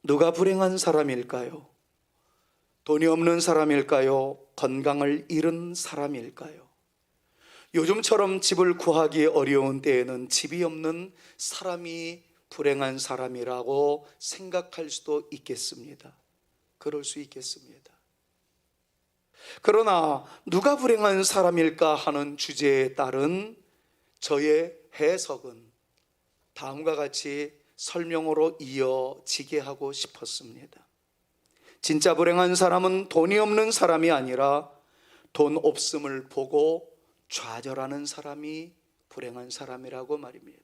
누가 불행한 사람일까요? 돈이 없는 사람일까요? 건강을 잃은 사람일까요? 요즘처럼 집을 구하기 어려운 때에는 집이 없는 사람이 불행한 사람이라고 생각할 수도 있겠습니다. 그럴 수 있겠습니다. 그러나 누가 불행한 사람일까 하는 주제에 따른 저의 해석은 다음과 같이 설명으로 이어지게 하고 싶었습니다. 진짜 불행한 사람은 돈이 없는 사람이 아니라 돈 없음을 보고 좌절하는 사람이 불행한 사람이라고 말입니다.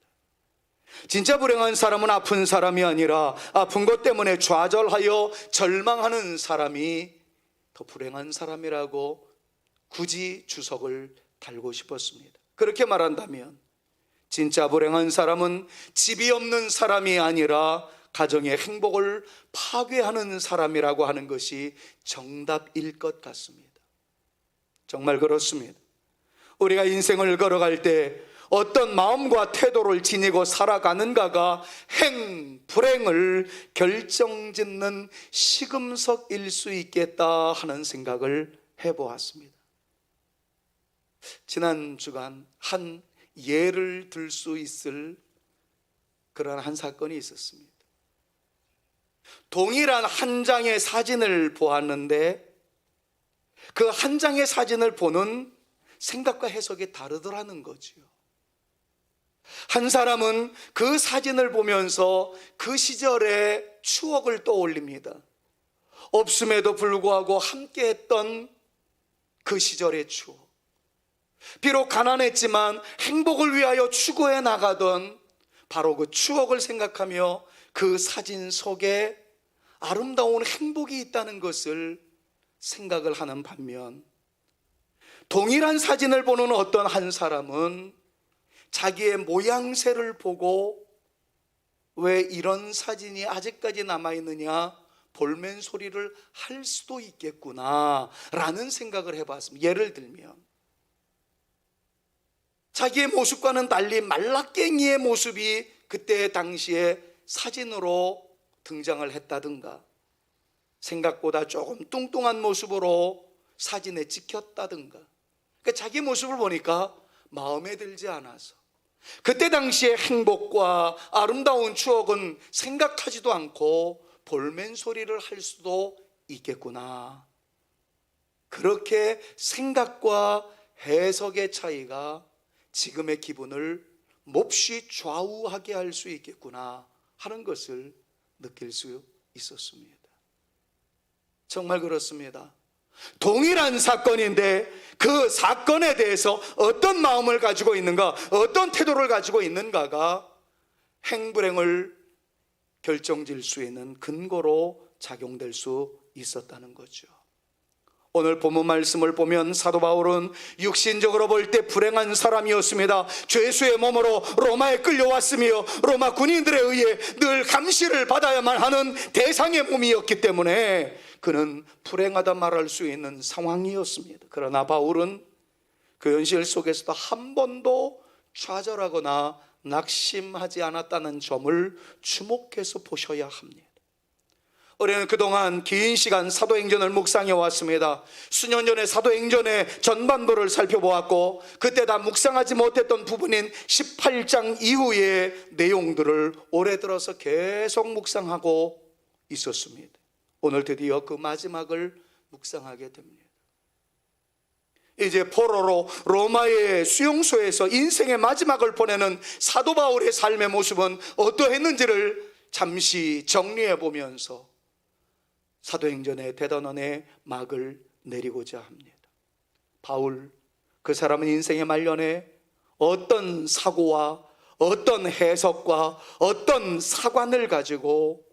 진짜 불행한 사람은 아픈 사람이 아니라 아픈 것 때문에 좌절하여 절망하는 사람이 더 불행한 사람이라고 굳이 주석을 달고 싶었습니다. 그렇게 말한다면 진짜 불행한 사람은 집이 없는 사람이 아니라 가정의 행복을 파괴하는 사람이라고 하는 것이 정답일 것 같습니다. 정말 그렇습니다. 우리가 인생을 걸어갈 때 어떤 마음과 태도를 지니고 살아가는가가 불행을 결정짓는 시금석일 수 있겠다 하는 생각을 해보았습니다. 지난 주간 한 예를 들 수 있을 그런 한 사건이 있었습니다. 동일한 한 장의 사진을 보았는데 그 한 장의 사진을 보는 생각과 해석이 다르더라는 거지요. 한 사람은 그 사진을 보면서 그 시절의 추억을 떠올립니다. 없음에도 불구하고 함께했던 그 시절의 추억, 비록 가난했지만 행복을 위하여 추구해 나가던 바로 그 추억을 생각하며 그 사진 속에 아름다운 행복이 있다는 것을 생각을 하는 반면, 동일한 사진을 보는 어떤 한 사람은 자기의 모양새를 보고 왜 이런 사진이 아직까지 남아있느냐 볼멘 소리를 할 수도 있겠구나 라는 생각을 해봤습니다. 예를 들면 자기의 모습과는 달리 말라깽이의 모습이 그때 당시에 사진으로 등장을 했다든가, 생각보다 조금 뚱뚱한 모습으로 사진에 찍혔다든가, 그러니까 자기 모습을 보니까 마음에 들지 않아서 그때 당시의 행복과 아름다운 추억은 생각하지도 않고 볼멘 소리를 할 수도 있겠구나. 그렇게 생각과 해석의 차이가 지금의 기분을 몹시 좌우하게 할 수 있겠구나 하는 것을 느낄 수 있었습니다. 정말 그렇습니다. 동일한 사건인데 그 사건에 대해서 어떤 마음을 가지고 있는가, 어떤 태도를 가지고 있는가가 행불행을 결정질 수 있는 근거로 작용될 수 있었다는 거죠. 오늘 본문 말씀을 보면 사도 바울은 육신적으로 볼 때 불행한 사람이었습니다. 죄수의 몸으로 로마에 끌려왔으며 로마 군인들에 의해 늘 감시를 받아야만 하는 대상의 몸이었기 때문에 그는 불행하다 말할 수 있는 상황이었습니다. 그러나 바울은 그 현실 속에서도 한 번도 좌절하거나 낙심하지 않았다는 점을 주목해서 보셔야 합니다. 우리는 그동안 긴 시간 사도행전을 묵상해 왔습니다. 수년 전에 사도행전의 전반부를 살펴보았고 그때 다 묵상하지 못했던 부분인 18장 이후의 내용들을 올해 들어서 계속 묵상하고 있었습니다. 오늘 드디어 그 마지막을 묵상하게 됩니다. 이제 포로로 로마의 수용소에서 인생의 마지막을 보내는 사도 바울의 삶의 모습은 어떠했는지를 잠시 정리해 보면서 사도행전의 대단원의 막을 내리고자 합니다. 바울, 그 사람은 인생의 말년에 어떤 사고와 어떤 해석과 어떤 사관을 가지고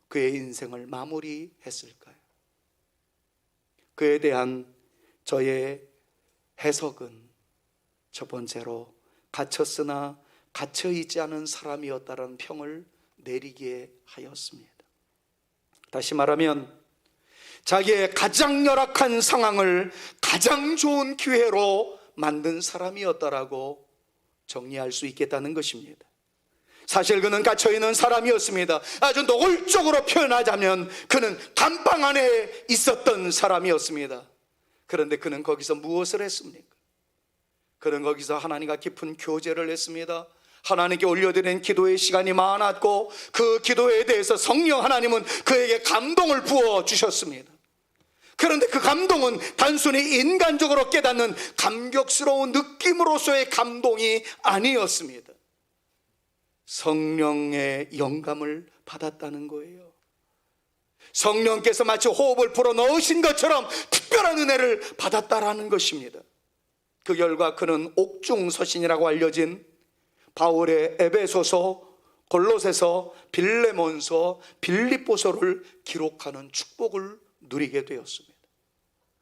그의 인생을 마무리했을까요? 그에 대한 저의 해석은 첫 번째로 갇혔으나 갇혀있지 않은 사람이었다는 평을 내리게 하였습니다. 다시 말하면 자기의 가장 열악한 상황을 가장 좋은 기회로 만든 사람이었다라고 정리할 수 있겠다는 것입니다. 사실 그는 갇혀있는 사람이었습니다. 아주 노골적으로 표현하자면 그는 감방 안에 있었던 사람이었습니다. 그런데 그는 거기서 무엇을 했습니까? 그는 거기서 하나님과 깊은 교제를 했습니다. 하나님께 올려드린 기도의 시간이 많았고, 그 기도에 대해서 성령 하나님은 그에게 감동을 부어주셨습니다. 그런데 그 감동은 단순히 인간적으로 깨닫는 감격스러운 느낌으로서의 감동이 아니었습니다. 성령의 영감을 받았다는 거예요. 성령께서 마치 호흡을 불어 넣으신 것처럼 특별한 은혜를 받았다라는 것입니다. 그 결과 그는 옥중서신이라고 알려진 바울의 에베소서, 골로새서, 빌레몬서, 빌립보서를 기록하는 축복을 누리게 되었습니다.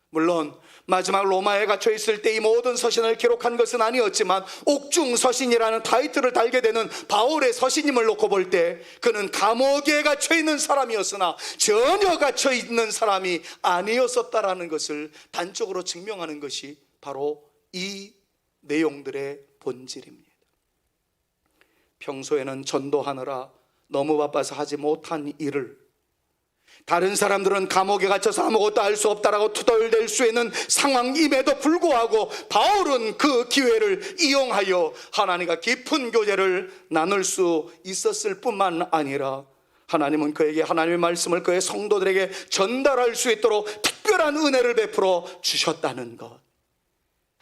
물론 마지막 로마에 갇혀 있을 때 이 모든 서신을 기록한 것은 아니었지만, 옥중서신이라는 타이틀을 달게 되는 바울의 서신임을 놓고 볼 때 그는 감옥에 갇혀 있는 사람이었으나 전혀 갇혀 있는 사람이 아니었었다라는 것을 단적으로 증명하는 것이 바로 이 내용들의 본질입니다. 평소에는 전도하느라 너무 바빠서 하지 못한 일을 다른 사람들은 감옥에 갇혀서 아무것도 할 수 없다라고 투덜댈 수 있는 상황임에도 불구하고 바울은 그 기회를 이용하여 하나님과 깊은 교제를 나눌 수 있었을 뿐만 아니라, 하나님은 그에게 하나님의 말씀을 그의 성도들에게 전달할 수 있도록 특별한 은혜를 베풀어 주셨다는 것.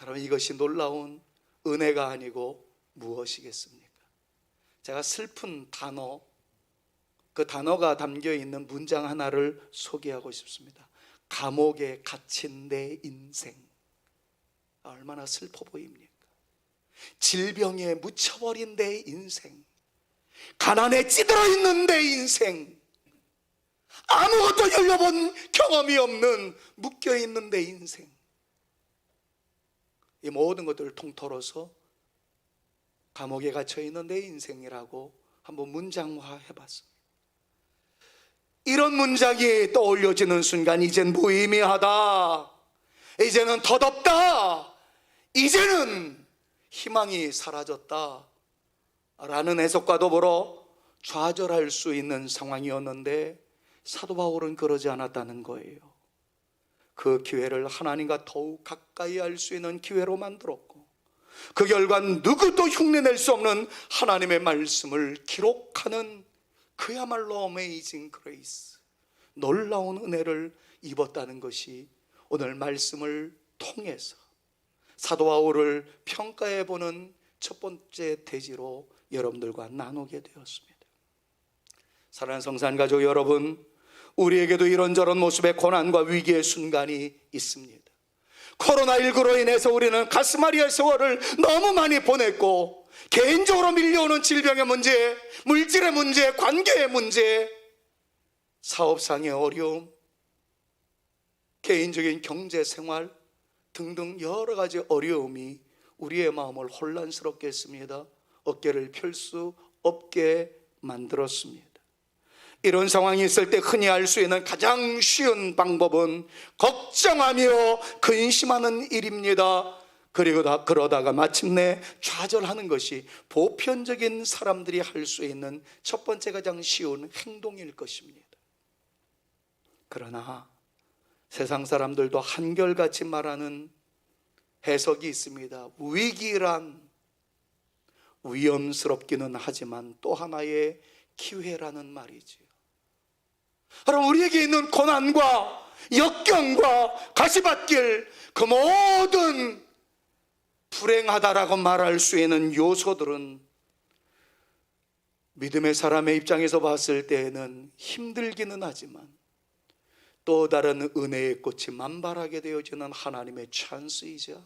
여러분, 이것이 놀라운 은혜가 아니고 무엇이겠습니까? 제가 슬픈 단어, 그 단어가 담겨있는 문장 하나를 소개하고 싶습니다. 감옥에 갇힌 내 인생. 얼마나 슬퍼 보입니까? 질병에 묻혀버린 내 인생, 가난에 찌들어 있는 내 인생, 아무것도 열려본 경험이 없는 묶여있는 내 인생, 이 모든 것들을 통틀어서 감옥에 갇혀있는 내 인생이라고 한번 문장화 해봤습니다. 이런 문장이 떠올려지는 순간 이젠 무의미하다, 이제는 덧없다, 이제는 희망이 사라졌다 라는 해석과 더불어 좌절할 수 있는 상황이었는데, 사도 바울은 그러지 않았다는 거예요. 그 기회를 하나님과 더욱 가까이 할 수 있는 기회로 만들었고, 그 결과 누구도 흉내낼 수 없는 하나님의 말씀을 기록하는 그야말로 어메이징 그레이스, 놀라운 은혜를 입었다는 것이 오늘 말씀을 통해서 사도 바울을 평가해 보는 첫 번째 대지로 여러분들과 나누게 되었습니다. 사랑하는 성산 가족 여러분, 우리에게도 이런저런 모습의 고난과 위기의 순간이 있습니다. 코로나19로 인해서 우리는 가스마리아 세월을 너무 많이 보냈고, 개인적으로 밀려오는 질병의 문제, 물질의 문제, 관계의 문제, 사업상의 어려움, 개인적인 경제 생활 등등 여러 가지 어려움이 우리의 마음을 혼란스럽게 했습니다. 어깨를 펼 수 없게 만들었습니다. 이런 상황이 있을 때 흔히 할 수 있는 가장 쉬운 방법은 걱정하며 근심하는 일입니다. 그리고 그러다가 마침내 좌절하는 것이 보편적인 사람들이 할 수 있는 첫 번째 가장 쉬운 행동일 것입니다. 그러나 세상 사람들도 한결같이 말하는 해석이 있습니다. 위기란 위험스럽기는 하지만 또 하나의 기회라는 말이지요. 그럼 우리에게 있는 고난과 역경과 가시밭길, 그 모든 불행하다라고 말할 수 있는 요소들은 믿음의 사람의 입장에서 봤을 때에는 힘들기는 하지만 또 다른 은혜의 꽃이 만발하게 되어지는 하나님의 찬스이자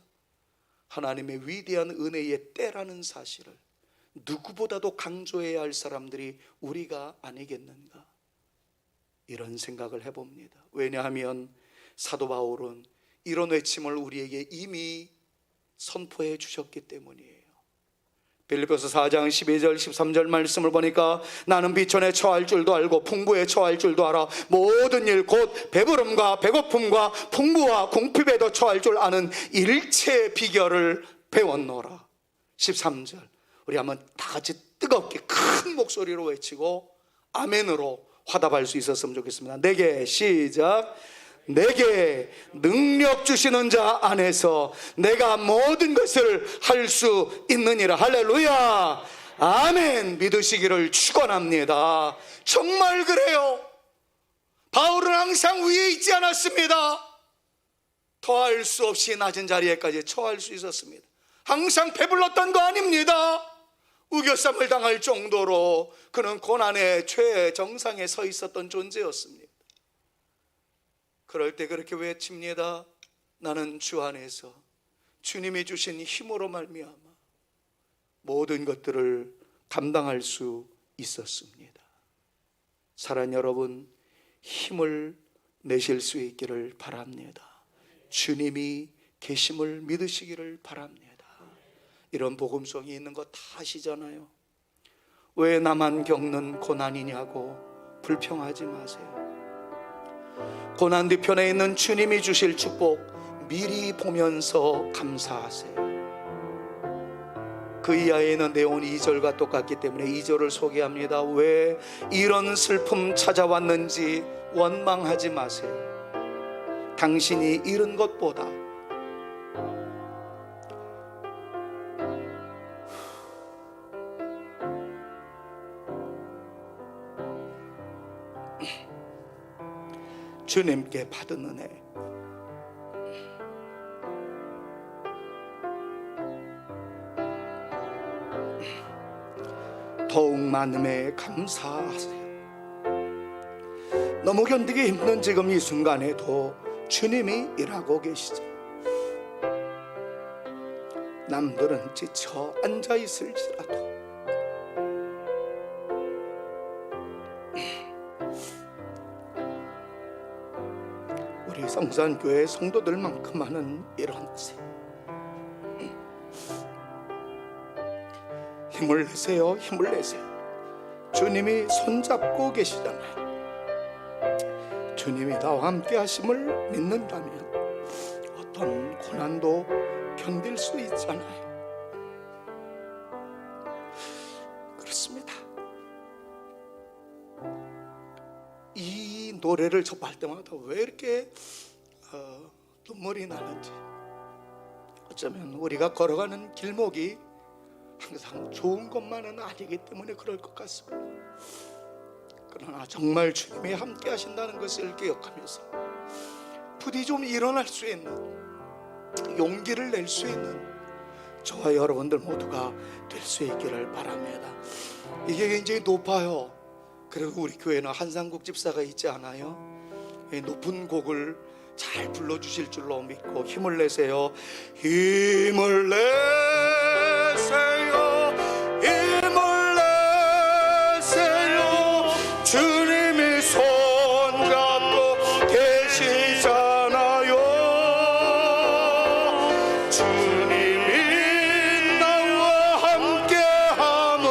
하나님의 위대한 은혜의 때라는 사실을 누구보다도 강조해야 할 사람들이 우리가 아니겠는가, 이런 생각을 해봅니다. 왜냐하면 사도 바울은 이런 외침을 우리에게 이미 선포해 주셨기 때문이에요. 빌립보서 4장 12절 13절 말씀을 보니까 나는 비천에 처할 줄도 알고 풍부에 처할 줄도 알아 모든 일 곧 배부름과 배고픔과 풍부와 궁핍에도 처할 줄 아는 일체의 비결을 배웠노라. 13절 우리 한번 다 같이 뜨겁게 큰 목소리로 외치고 아멘으로 화답할 수 있었으면 좋겠습니다. 내게 시작. 내게 능력 주시는 자 안에서 내가 모든 것을 할 수 있느니라. 할렐루야. 아멘. 믿으시기를 축원합니다. 정말 그래요. 바울은 항상 위에 있지 않았습니다. 더할 수 없이 낮은 자리에까지 처할 수 있었습니다. 항상 배불렀던 거 아닙니다. 우겨쌈을 당할 정도로 그는 고난의 최정상에 서 있었던 존재였습니다. 그럴 때 그렇게 외칩니다. 나는 주 안에서 주님이 주신 힘으로 말미암아 모든 것들을 감당할 수 있었습니다. 사랑하는 여러분, 힘을 내실 수 있기를 바랍니다. 주님이 계심을 믿으시기를 바랍니다. 이런 복음성이 있는 거 다 아시잖아요. 왜 나만 겪는 고난이냐고 불평하지 마세요. 고난 뒤편에 있는 주님이 주실 축복 미리 보면서 감사하세요. 그 이하에 있는 내용은 2절과 똑같기 때문에 2절을 소개합니다. 왜 이런 슬픔 찾아왔는지 원망하지 마세요. 당신이 잃은 것보다 주님께 받은 은혜, 더욱 많음에 감사하세요. 너무 견디기 힘든 지금 이 순간에도 주님이 일하고 계시죠. 남들은 지쳐 앉아 있을지라도 우리 성산교회 성도들만큼만은 일어나세요. 힘을 내세요. 힘을 내세요. 주님이 손잡고 계시잖아요. 주님이 나와 함께 하심을 믿는다면 어떤 고난도 견딜 수 있잖아요. 그렇습니다. 이 노래를 접할 때마다 왜 이렇게 눈물이 나는지, 어쩌면 우리가 걸어가는 길목이 항상 좋은 것만은 아니기 때문에 그럴 것 같습니다. 그러나 정말 주님이 함께 하신다는 것을 기억하면서 부디 좀 일어날 수 있는, 용기를 낼 수 있는 저와 여러분들 모두가 될 수 있기를 바랍니다. 이게 굉장히 높아요. 그리고 우리 교회는 한상국 집사가 있지 않아요? 높은 곡을 잘 불러주실 줄로 믿고 힘을 내세요. 힘을 내세요. 힘을 내세요. 주님이 손잡고 계시잖아요. 주님이 나와 함께함을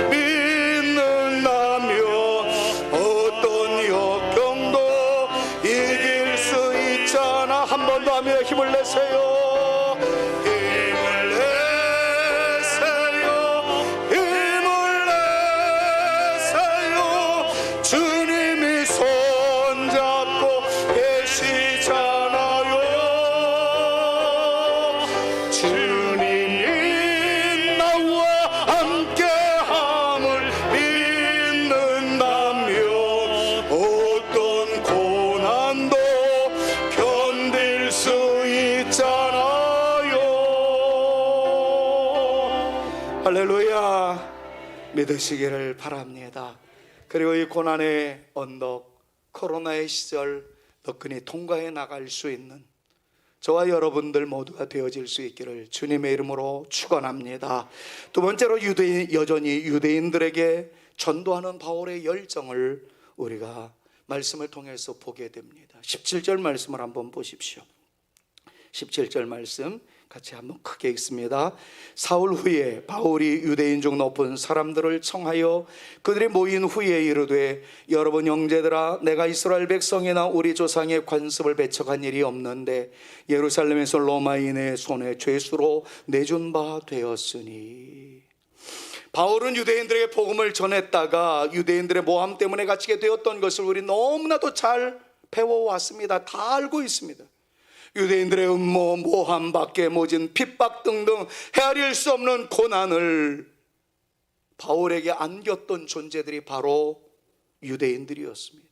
믿는다면 어떤 역경도 이길 수 있잖아. 한 번 더 하며 힘을 내세요. 할렐루야. 믿으시기를 바랍니다. 그리고 이 고난의 언덕, 코로나의 시절 너끈히 통과해 나갈 수 있는 저와 여러분들 모두가 되어질 수 있기를 주님의 이름으로 축원합니다. 두 번째로 여전히 유대인들에게 전도하는 바울의 열정을 우리가 말씀을 통해서 보게 됩니다. 17절 말씀을 한번 보십시오. 17절 말씀 같이 한번 크게 읽습니다. 사울 후에 바울이 유대인 중 높은 사람들을 청하여 그들이 모인 후에 이르되 여러분 형제들아, 내가 이스라엘 백성이나 우리 조상의 관습을 배척한 일이 없는데 예루살렘에서 로마인의 손에 죄수로 내준 바 되었으니. 바울은 유대인들에게 복음을 전했다가 유대인들의 모함 때문에 갇히게 되었던 것을 우리 너무나도 잘 배워왔습니다. 다 알고 있습니다. 유대인들의 음모, 모함, 밖에 모진 핍박 등등 헤아릴 수 없는 고난을 바울에게 안겼던 존재들이 바로 유대인들이었습니다.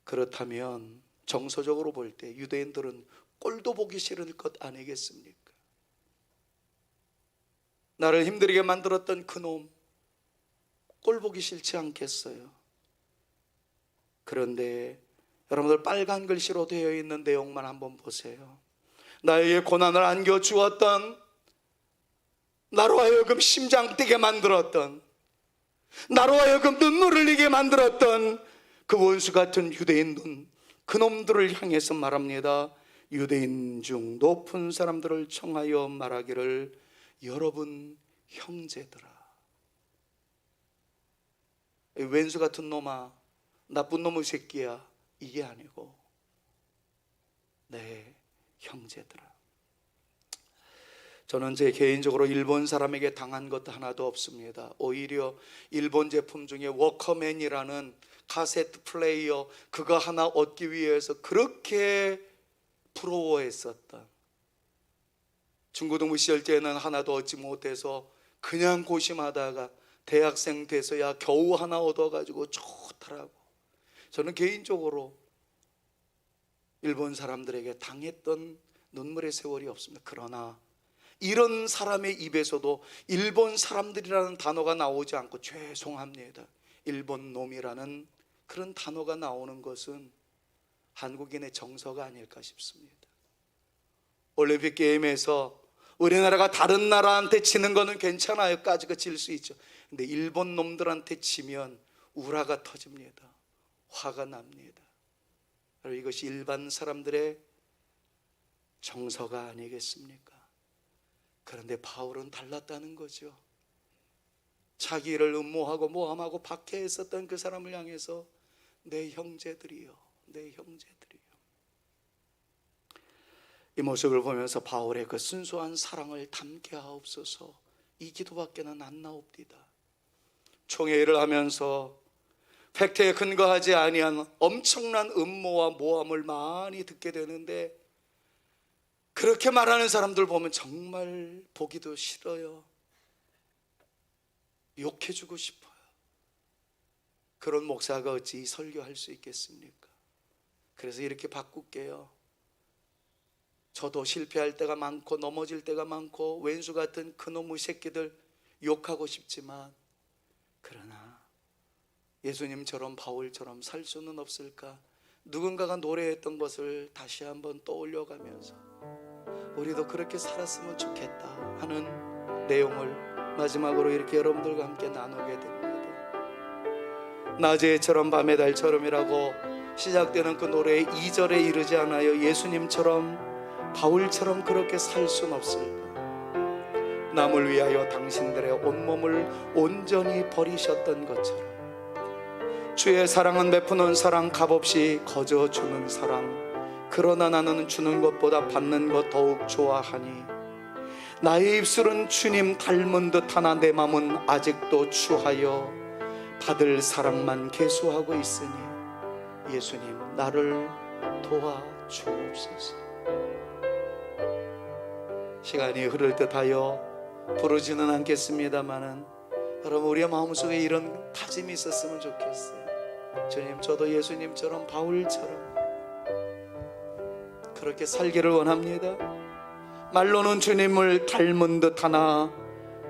그렇다면 정서적으로 볼 때 유대인들은 꼴도 보기 싫을 것 아니겠습니까? 나를 힘들게 만들었던 그놈 꼴 보기 싫지 않겠어요? 그런데 여러분들 빨간 글씨로 되어 있는 내용만 한번 보세요. 나에게 고난을 안겨주었던, 나로 하여금 심장 뛰게 만들었던, 나로 하여금 눈물을 흘리게 만들었던 그 원수 같은 유대인 그놈들을 향해서 말합니다. 유대인 중 높은 사람들을 청하여 말하기를 여러분 형제들아. 왼수 같은 놈아, 나쁜 놈의 새끼야, 이게 아니고 내 형제들아. 저는 제 개인적으로 일본 사람에게 당한 것도 하나도 없습니다. 오히려 일본 제품 중에 워커맨이라는 카세트 플레이어 그거 하나 얻기 위해서 그렇게 부러워했었던, 중고등부 시절 때는 하나도 얻지 못해서 그냥 고심하다가 대학생 돼서야 겨우 하나 얻어가지고 좋더라고. 저는 개인적으로 일본 사람들에게 당했던 눈물의 세월이 없습니다. 그러나 이런 사람의 입에서도 일본 사람들이라는 단어가 나오지 않고 죄송합니다, 일본 놈이라는 그런 단어가 나오는 것은 한국인의 정서가 아닐까 싶습니다. 올림픽 게임에서 우리나라가 다른 나라한테 치는 거는 괜찮아요. 까지가 질 수 있죠. 근데 일본 놈들한테 치면 우라가 터집니다. 화가 납니다. 이것이 일반 사람들의 정서가 아니겠습니까? 그런데 바울은 달랐다는 거죠. 자기를 음모하고 모함하고 박해했었던 그 사람을 향해서 내 형제들이요, 내 형제들이요. 이 모습을 보면서 바울의 그 순수한 사랑을 담게 하옵소서, 이 기도밖에는 안 나옵니다. 총회를 하면서 팩트에 근거하지 아니한 엄청난 음모와 모함을 많이 듣게 되는데, 그렇게 말하는 사람들 보면 정말 보기도 싫어요. 욕해주고 싶어요. 그런 목사가 어찌 설교할 수 있겠습니까? 그래서 이렇게 바꿀게요. 저도 실패할 때가 많고 넘어질 때가 많고 왼수 같은 그놈의 새끼들 욕하고 싶지만, 그러나 예수님처럼 바울처럼 살 수는 없을까? 누군가가 노래했던 것을 다시 한번 떠올려가면서 우리도 그렇게 살았으면 좋겠다 하는 내용을 마지막으로 이렇게 여러분들과 함께 나누게 됩니다. 낮에처럼 밤의 달처럼이라고 시작되는 그 노래의 2절에 이르지 않아요? 예수님처럼 바울처럼 그렇게 살 순 없을까? 남을 위하여 당신들의 온몸을 온전히 버리셨던 것처럼 주의 사랑은 베푸는 사랑, 값없이 거저 주는 사랑. 그러나 나는 주는 것보다 받는 것 더욱 좋아하니 나의 입술은 주님 닮은 듯하나 내 맘은 아직도 추하여 받을 사랑만 계수하고 있으니 예수님 나를 도와주옵소서. 시간이 흐를 듯하여 부르지는 않겠습니다마는 여러분, 우리의 마음속에 이런 다짐이 있었으면 좋겠어요. 주님, 저도 예수님처럼 바울처럼 그렇게 살기를 원합니다. 말로는 주님을 닮은 듯하나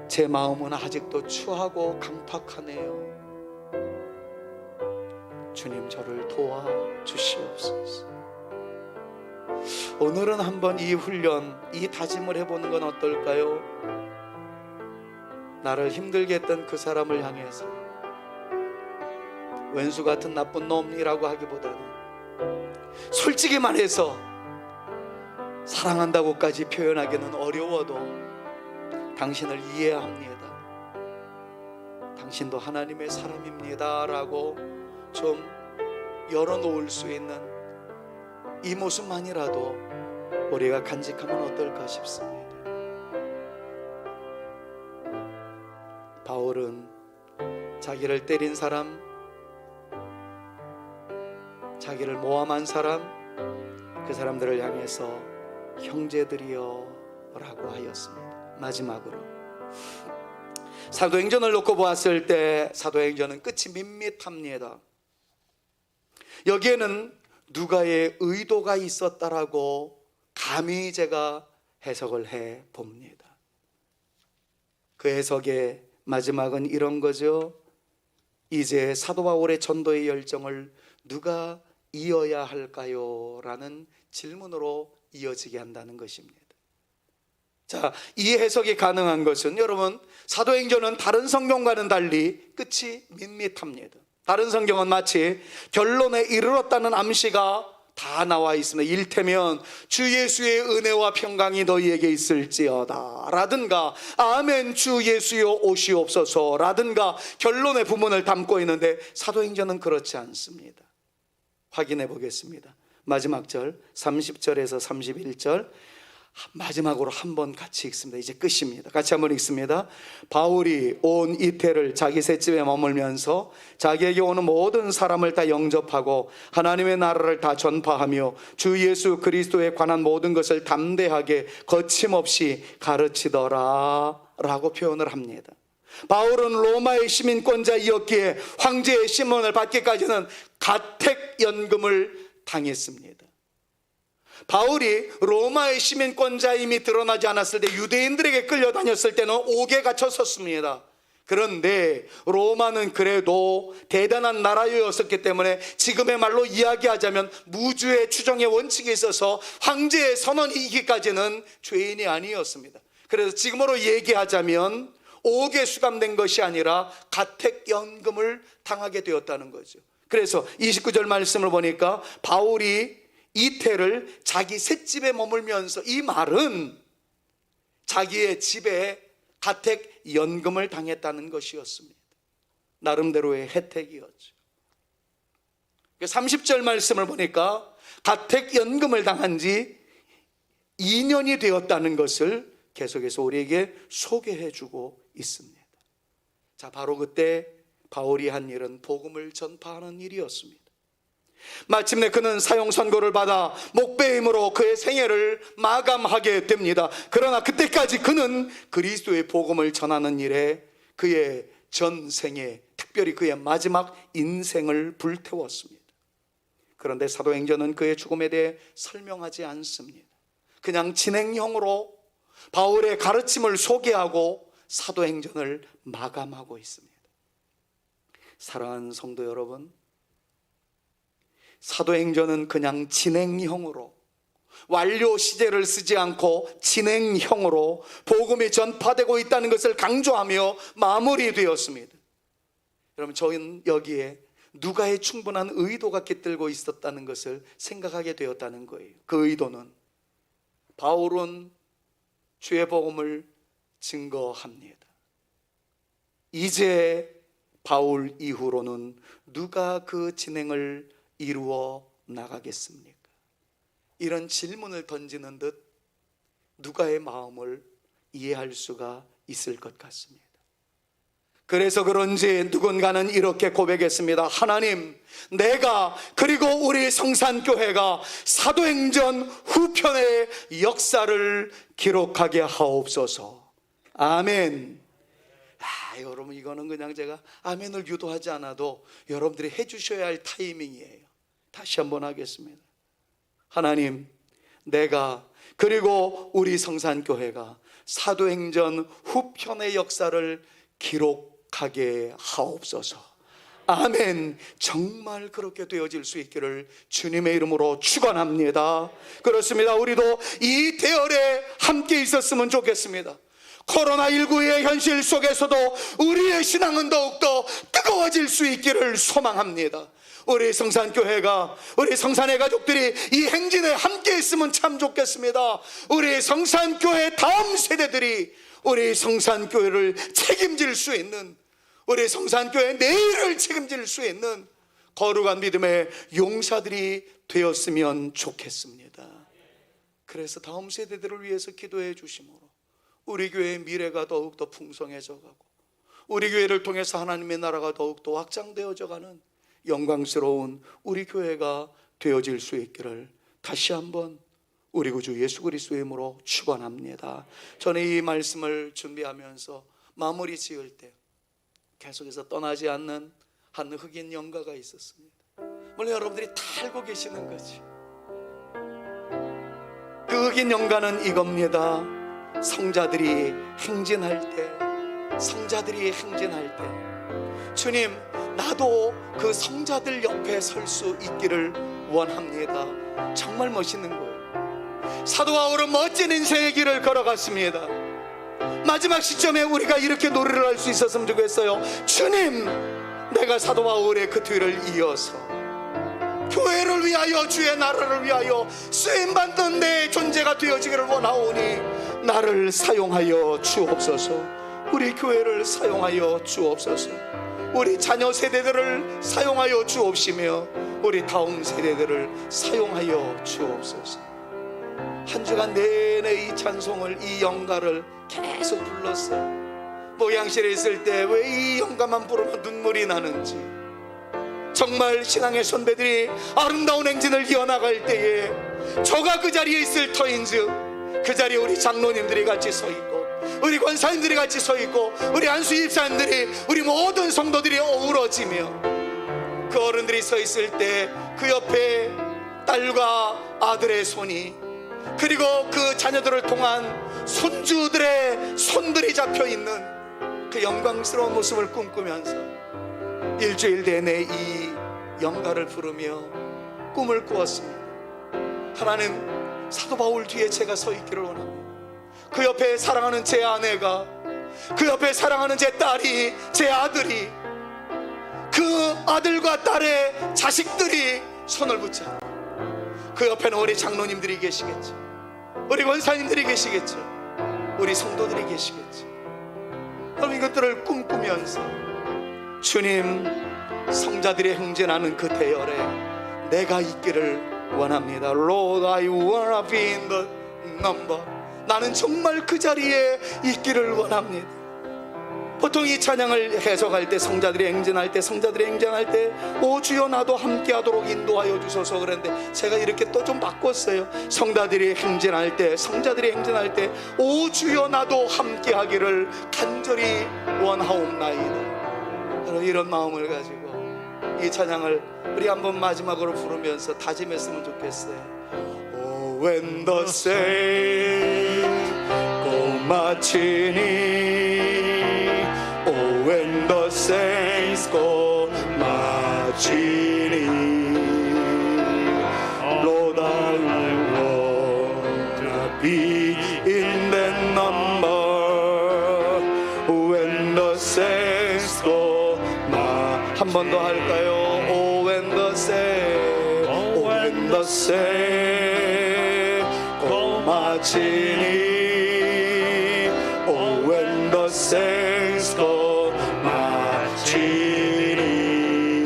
제 마음은 아직도 추하고 강팍하네요. 주님, 저를 도와주시옵소서. 오늘은 한번 이 훈련, 이 다짐을 해보는 건 어떨까요? 나를 힘들게 했던 그 사람을 향해서 왼수 같은 나쁜 놈이라고 하기보다는 솔직히 말해서 사랑한다고까지 표현하기는 어려워도 당신을 이해합니다, 당신도 하나님의 사람입니다 라고 좀 열어놓을 수 있는 이 모습만이라도 우리가 간직하면 어떨까 싶습니다. 바울은 자기를 때린 사람, 자기를 모함한 사람, 그 사람들을 향해서 형제들이여 라고 하였습니다. 마지막으로 사도행전을 놓고 보았을 때 사도행전은 끝이 밋밋합니다. 여기에는 누가의 의도가 있었다라고 감히 제가 해석을 해 봅니다. 그 해석의 마지막은 이런 거죠. 이제 사도 바울의 전도의 열정을 누가 이어야 할까요? 라는 질문으로 이어지게 한다는 것입니다. 자, 이 해석이 가능한 것은 여러분, 사도행전은 다른 성경과는 달리 끝이 밋밋합니다. 다른 성경은 마치 결론에 이르렀다는 암시가 다 나와 있습니다. 일테면 주 예수의 은혜와 평강이 너희에게 있을지어다 라든가 아멘 주 예수여 오시옵소서 라든가 결론의 부분을 담고 있는데 사도행전은 그렇지 않습니다. 확인해 보겠습니다. 마지막 절 30절에서 31절 마지막으로 한번 같이 읽습니다. 이제 끝입니다. 같이 한번 읽습니다. 바울이 온 이태를 자기 셋집에 머물면서 자기에게 오는 모든 사람을 다 영접하고 하나님의 나라를 다 전파하며 주 예수 그리스도에 관한 모든 것을 담대하게 거침없이 가르치더라 라고 표현을 합니다. 바울은 로마의 시민권자이었기에 황제의 신문을 받기까지는 가택연금을 당했습니다. 바울이 로마의 시민권자임이 드러나지 않았을 때 유대인들에게 끌려다녔을 때는 옥에 갇혔었습니다. 그런데 로마는 그래도 대단한 나라였었기 때문에 지금의 말로 이야기하자면 무주의 추정의 원칙에 있어서 황제의 선언이 있기까지는 죄인이 아니었습니다. 그래서 지금으로 얘기하자면 옥에 수감된 것이 아니라 가택연금을 당하게 되었다는 거죠. 그래서 29절 말씀을 보니까 바울이 이태를 자기 셋집에 머물면서, 이 말은 자기의 집에 가택연금을 당했다는 것이었습니다. 나름대로의 혜택이었죠. 30절 말씀을 보니까 가택연금을 당한 지 2년이 되었다는 것을 계속해서 우리에게 소개해 주고 있습니다. 자, 바로 그때 바울이 한 일은 복음을 전파하는 일이었습니다. 마침내 그는 사형 선고를 받아 목배임으로 그의 생애를 마감하게 됩니다. 그러나 그때까지 그는 그리스도의 복음을 전하는 일에 그의 전생에, 특별히 그의 마지막 인생을 불태웠습니다. 그런데 사도행전은 그의 죽음에 대해 설명하지 않습니다. 그냥 진행형으로 바울의 가르침을 소개하고 사도행전을 마감하고 있습니다. 사랑하는 성도 여러분, 사도행전은 그냥 진행형으로, 완료 시제를 쓰지 않고 진행형으로 복음이 전파되고 있다는 것을 강조하며 마무리되었습니다. 여러분, 저희는 여기에 누가의 충분한 의도가 깃들고 있었다는 것을 생각하게 되었다는 거예요. 그 의도는 바울은 주의 복음을 증거합니다. 이제 바울 이후로는 누가 그 진행을 이루어 나가겠습니까? 이런 질문을 던지는 듯 누가의 마음을 이해할 수가 있을 것 같습니다. 그래서 그런지 누군가는 이렇게 고백했습니다. 하나님, 내가 그리고 우리 성산교회가 사도행전 후편의 역사를 기록하게 하옵소서. 아멘. 여러분, 이거는 그냥 제가 아멘을 유도하지 않아도 여러분들이 해주셔야 할 타이밍이에요. 다시 한번 하겠습니다. 하나님, 내가 그리고 우리 성산교회가 사도행전 후편의 역사를 기록하게 하옵소서. 아멘. 정말 그렇게 되어질 수 있기를 주님의 이름으로 축원합니다. 그렇습니다. 우리도 이 대열에 함께 있었으면 좋겠습니다. 코로나19의 현실 속에서도 우리의 신앙은 더욱더 뜨거워질 수 있기를 소망합니다. 우리 성산교회가, 우리 성산의 가족들이 이 행진에 함께 있으면 참 좋겠습니다. 우리 성산교회 다음 세대들이 우리 성산교회를 책임질 수 있는, 우리 성산교회 내일을 책임질 수 있는 거룩한 믿음의 용사들이 되었으면 좋겠습니다. 그래서 다음 세대들을 위해서 기도해 주심으로 우리 교회의 미래가 더욱더 풍성해져 가고 우리 교회를 통해서 하나님의 나라가 더욱더 확장되어져 가는 영광스러운 우리 교회가 되어질 수 있기를 다시 한번 우리 구주 예수 그리스도의 이름으로 축원합니다. 저는 이 말씀을 준비하면서 마무리 지을 때 계속해서 떠나지 않는 한 흑인 영가가 있었습니다. 물론 여러분들이 다 알고 계시는 거지. 그 흑인 영가는 이겁니다. 성자들이 행진할 때, 주님, 나도 그 성자들 옆에 설 수 있기를 원합니다. 정말 멋있는 거예요. 사도 바울은 멋진 인생의 길을 걸어갔습니다. 마지막 시점에 우리가 이렇게 노래를 할 수 있었으면 좋겠어요. 주님, 내가 사도 바울의 그 뒤를 이어서 교회를 위하여, 주의 나라를 위하여 쓰임받는 내 존재가 되어지기를 원하오니 나를 사용하여 주옵소서. 우리 교회를 사용하여 주옵소서. 우리 자녀 세대들을 사용하여 주옵시며 우리 다음 세대들을 사용하여 주옵소서. 한 주간 내내 이 찬송을, 이 영가를 계속 불렀어요. 목양실에 있을 때 왜 이 영가만 부르면 눈물이 나는지, 정말 신앙의 선배들이 아름다운 행진을 이어나갈 때에 저가 그 자리에 있을 터인즉 그 자리에 우리 장로님들이 같이 서 있고, 우리 권사님들이 같이 서 있고, 우리 안수 집사님들이, 우리 모든 성도들이 어우러지며 그 어른들이 서 있을 때 그 옆에 딸과 아들의 손이, 그리고 그 자녀들을 통한 손주들의 손들이 잡혀있는 그 영광스러운 모습을 꿈꾸면서 일주일 내내 이 영가를 부르며 꿈을 꾸었습니다. 하나님, 사도 바울 뒤에 제가 서 있기를 원합니다. 그 옆에 사랑하는 제 아내가, 그 옆에 사랑하는 제 딸이, 제 아들이, 그 아들과 딸의 자식들이 손을 붙잡고, 그 옆에는 우리 장로님들이 계시겠죠, 우리 권사님들이 계시겠죠, 우리 성도들이 계시겠죠. 그럼 이것들을 꿈꾸면서 주님, 성자들이 행진하는 그 대열에 내가 있기를 원합니다. Lord, I wanna be in the number. 나는 정말 그 자리에 있기를 원합니다. 보통 이 찬양을 해석할 때, 성자들이 행진할 때, 오 주여 나도 함께하도록 인도하여 주소서 그랬는데, 제가 이렇게 또 좀 바꿨어요. 성자들이 행진할 때, 오 주여 나도 함께하기를 간절히 원하옵나이다. 이런 마음을 가지고 이 찬양을 우리 한번 마지막으로 부르면서 다짐했으면 좋겠어요. Oh, when the saints go marching in, oh, when the saints go marching in, Lord, I wanna be in that number. When the saints go marching, 한 번 더 할까요? Oh, when the saints, oh, when the saints go marching in, oh, when the saints go marching in,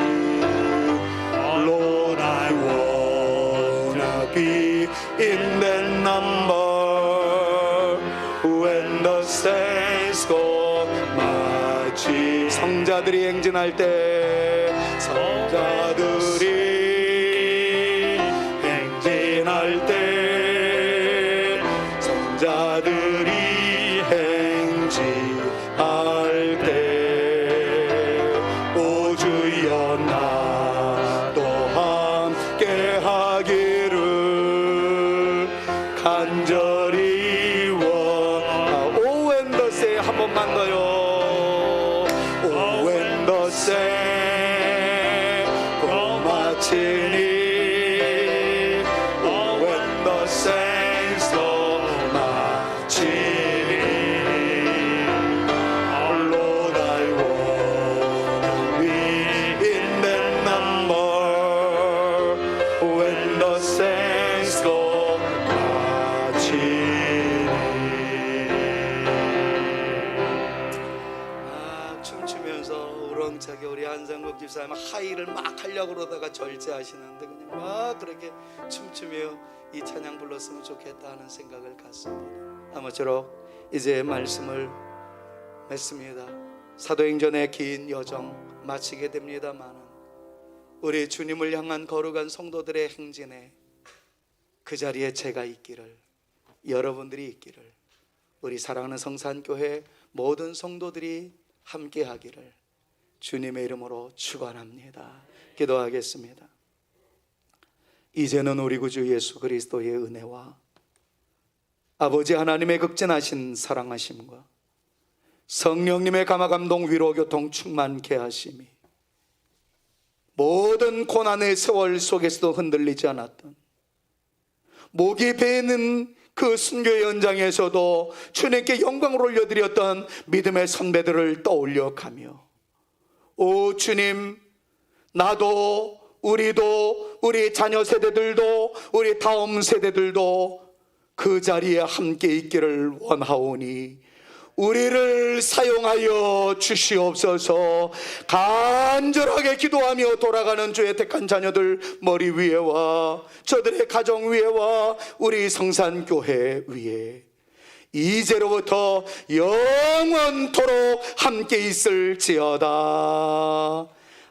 Lord, I wanna be in that number. When the saints go marching, 성자들이 행진할 때, 성자들이 행진할 때, 성자들이 행진할 때, 오 주여 나도 함께 하기를 간절히 원하. 오 when the saints, 한 번만 더요. 오 when the saints go marching in, oh when the saints go marching in, oh Lord, I wanna be in that number. When the saints go marching in. 춤추면서 우렁차게 우리 한상국 집사님 하이를 막 하려고 그러다가 절제하시는데 그냥 막 그렇게 춤추며 이 찬양 불렀으면 좋겠다 하는 생각을 갖습니다. 아무쪼록 이제 말씀을 맺습니다. 사도행전의 긴 여정 마치게 됩니다만, 우리 주님을 향한 거룩한 성도들의 행진에 그 자리에 제가 있기를, 여러분들이 있기를, 우리 사랑하는 성산교회 모든 성도들이 함께 하기를 주님의 이름으로 축원합니다. 기도하겠습니다. 이제는 우리 구주 예수 그리스도의 은혜와 아버지 하나님의 극진하신 사랑하심과 성령님의 감화감동 위로교통 충만케 하심이 모든 고난의 세월 속에서도 흔들리지 않았던, 목이 베는 그 순교의 연장에서도 주님께 영광을 올려드렸던 믿음의 선배들을 떠올려 가며, 오 주님, 나도, 우리도, 우리 자녀 세대들도, 우리 다음 세대들도 그 자리에 함께 있기를 원하오니 우리를 사용하여 주시옵소서. 간절하게 기도하며 돌아가는 주의 택한 자녀들 머리 위에와 저들의 가정 위에와 우리 성산교회 위에 이제로부터 영원토록 함께 있을지어다.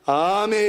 아멘.